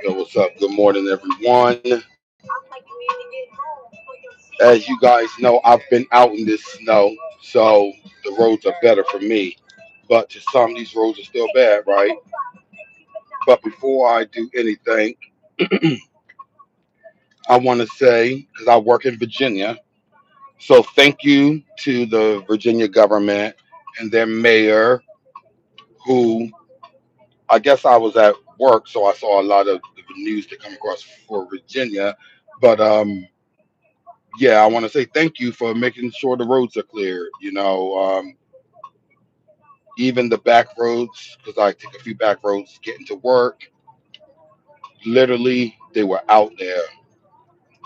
Yo, what's up? Good morning, everyone. As you guys know, I've been out in this snow, so the roads are better for me. But to some, these roads are still bad, right? But before I do anything, I want to say, because I work in Virginia, so thank you to the Virginia government and their mayor, who I guess I was at work, so I saw a lot of the news that come across for Virginia. But yeah, I want to say thank you for making sure the roads are clear. Even the back roads, because I take a few back roads getting to work. Literally, they were out there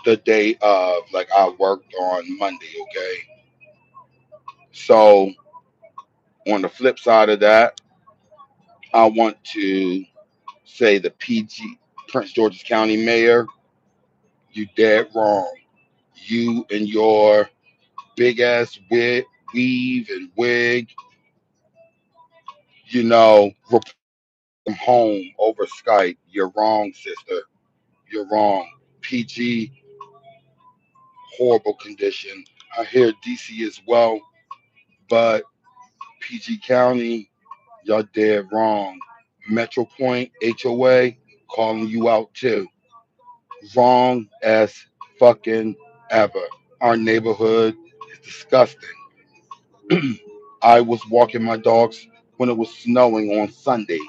the day of, like I worked on Monday. Okay, so on the flip side of that, I want to say the PG Prince George's County Mayor, you dead wrong. You and your big ass weave and wig, reporting from home over Skype. You're wrong, sister. You're wrong. PG, horrible condition. I hear DC as well, but PG County, y'all dead wrong. Metro Point HOA calling you out too. Wrong as fucking ever. Our neighborhood is disgusting. I was walking my dogs when it was snowing on Sunday.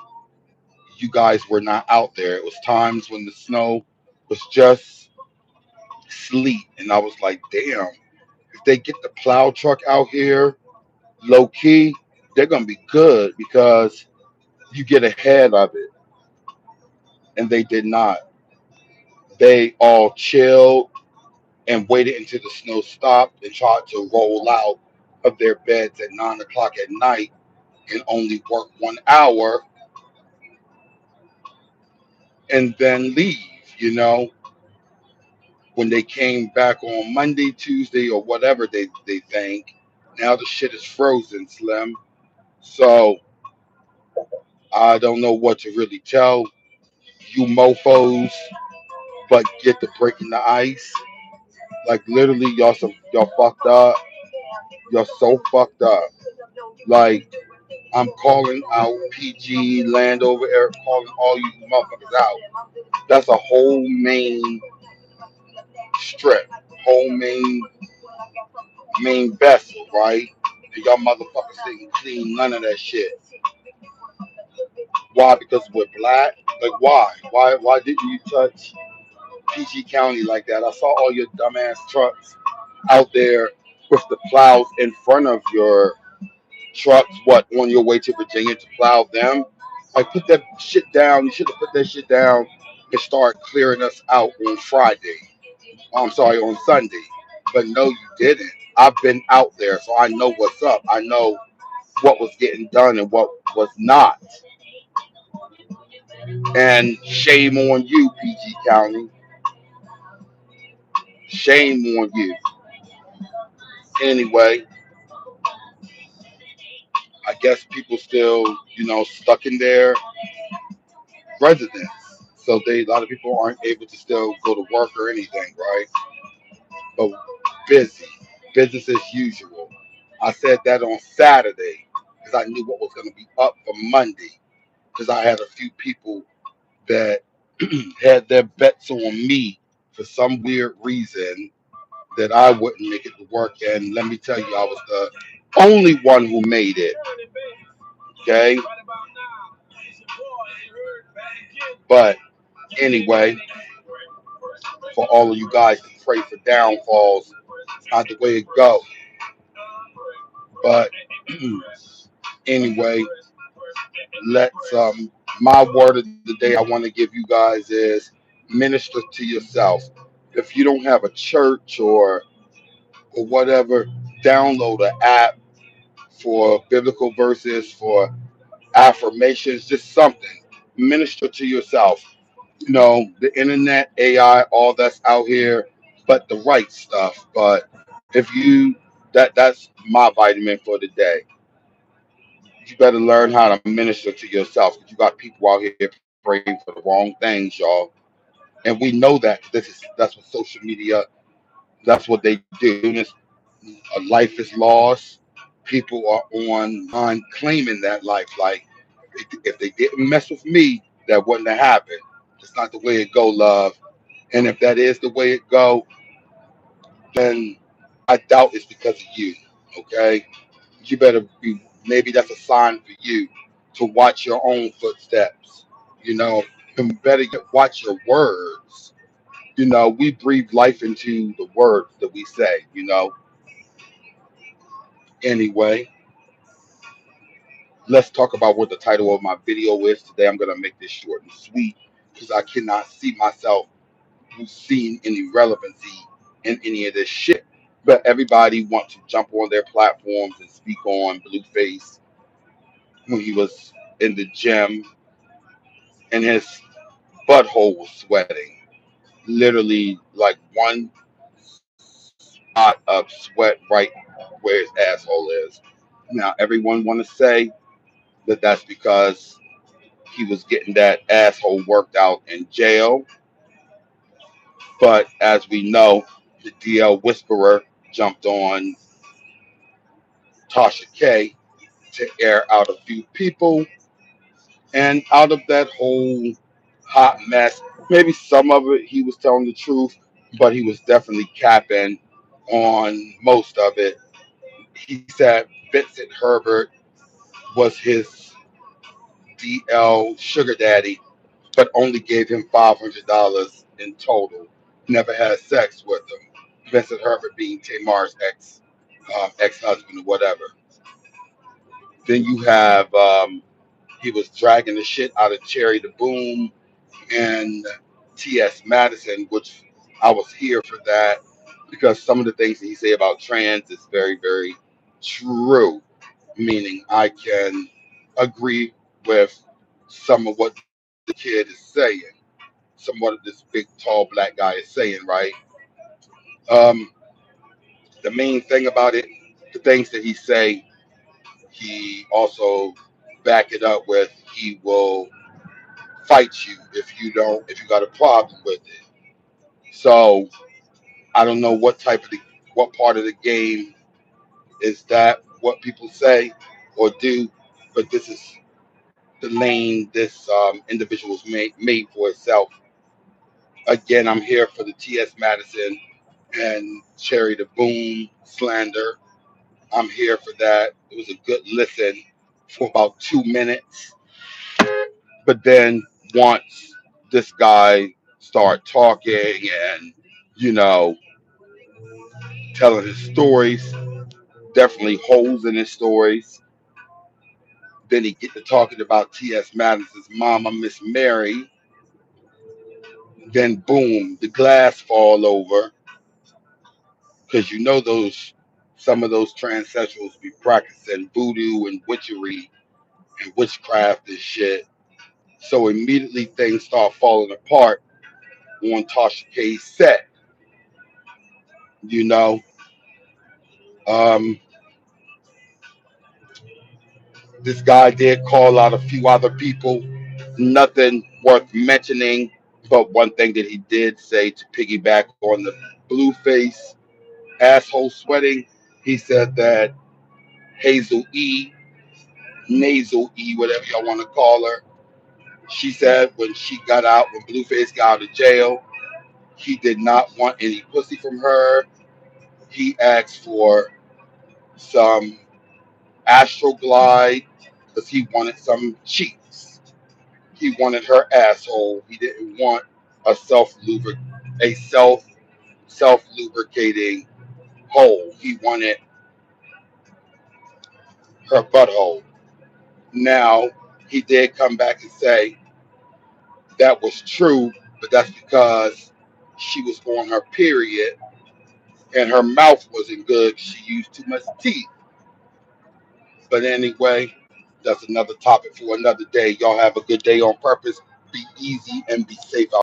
You guys were not out there. It was times when the snow was just sleet, and I was like, damn, if they get the plow truck out here, low key, they're gonna be good because you get ahead of it, and they did not. They all chilled and waited until the snow stopped and tried to roll out of their beds at 9 o'clock at night and only work 1 hour and then leave. You know, when they came back on Monday, Tuesday, or whatever they think, now the shit is frozen, Slim. So I don't know what to really tell you mofos, but get to breaking the ice. Like literally, y'all fucked up. Y'all so fucked up. Like I'm calling out PG, Landover, Eric, calling all you motherfuckers out. That's a whole main strip, whole main vessel, right? And y'all motherfuckers didn't clean none of that shit. Why? Because we're black? Like why? Why didn't you touch PG County like that? I saw all your dumbass trucks out there with the plows in front of your trucks, what, on your way to Virginia to plow them? Like put that shit down. You should have put that shit down and start clearing us out on Friday. I'm sorry, on Sunday. But no, you didn't. I've been out there, so I know what's up. I know what was getting done and what was not. And shame on you, PG County. Shame on you. Anyway, I guess people still, stuck in their residence. So a lot of people aren't able to still go to work or anything, right? But busy, business as usual. I said that on Saturday because I knew what was going to be up for Monday because I had a few people that had their bets on me for some weird reason that I wouldn't make it to work. And let me tell you, I was the only one who made it. Okay. But anyway, for all of you guys to pray for downfalls, it's not the way it go. But anyway, let's my word of the day I want to give you guys is minister to yourself. If you don't have a church or whatever, download an app for biblical verses, for affirmations, just something. Minister to yourself. The internet, AI, all that's out here, but the right stuff. But if you that's my vitamin for the day. You better learn how to minister to yourself. You got people out here praying for the wrong things, y'all. And we know that that's what social media, that's what they do. A life is lost. People are online claiming that life. Like, if they didn't mess with me, that wouldn't have happened. It's not the way it go, love. And if that is the way it go, then I doubt it's because of you. Okay, you better be. Maybe that's a sign for you to watch your own footsteps. You know, and better yet, watch your words. We breathe life into the words that we say. Anyway, let's talk about what the title of my video is today. I'm gonna make this short and sweet because I cannot see myself seeing any relevancy in any of this shit. But everybody wants to jump on their platforms and speak on Blueface when he was in the gym and his butthole was sweating. Literally, like one spot of sweat right where his asshole is. Now, everyone want to say that that's because he was getting that asshole worked out in jail. But as we know, the DL Whisperer jumped on Tasha K to air out a few people. And out of that whole hot mess, maybe some of it he was telling the truth, but he was definitely capping on most of it. He said Vincent Herbert was his DL sugar daddy, but only gave him $500 in total. Never had sex with him. Vincent Herbert being Tamar's ex husband or whatever. Then you have he was dragging the shit out of Cherry the Boom and T.S. Madison, which I was here for that because some of the things that he say about trans is very, very true. Meaning I can agree with some of what the kid is saying, some of what this big, tall black guy is saying, right? Um, the main thing about it, the things that he say, he also back it up with he will fight you if you got a problem with it. So I don't know what part of the game is that what people say or do, but this is the lane this individual's made for itself. Again, I'm here for the T.S. Madison and Cherry the Boom slander. I'm here for that. It was a good listen for about 2 minutes. But then once this guy started talking and, you know, telling his stories, definitely holes in his stories. Then he get to talking about T.S. Madison's mama, Miss Mary. Then boom, the glass fall over because those some of those transsexuals be practicing voodoo and witchery and witchcraft and shit. So immediately things start falling apart on Tasha K's set. You know, um, this guy did call out a few other people. Nothing worth mentioning, but one thing that he did say to piggyback on the Blueface asshole sweating, he said that Hazel E, Nasal E, whatever y'all want to call her, she said when she got out, when Blueface got out of jail, he did not want any pussy from her. He asked for some Astroglide because he wanted some cheeks. He wanted her asshole. He didn't want a self lubricating hole. He wanted her butthole. Now he did come back and say that was true, but that's because she was on her period and her mouth wasn't good. She used too much teeth. But anyway, that's another topic for another day. Y'all have a good day on purpose. Be easy and be safe out.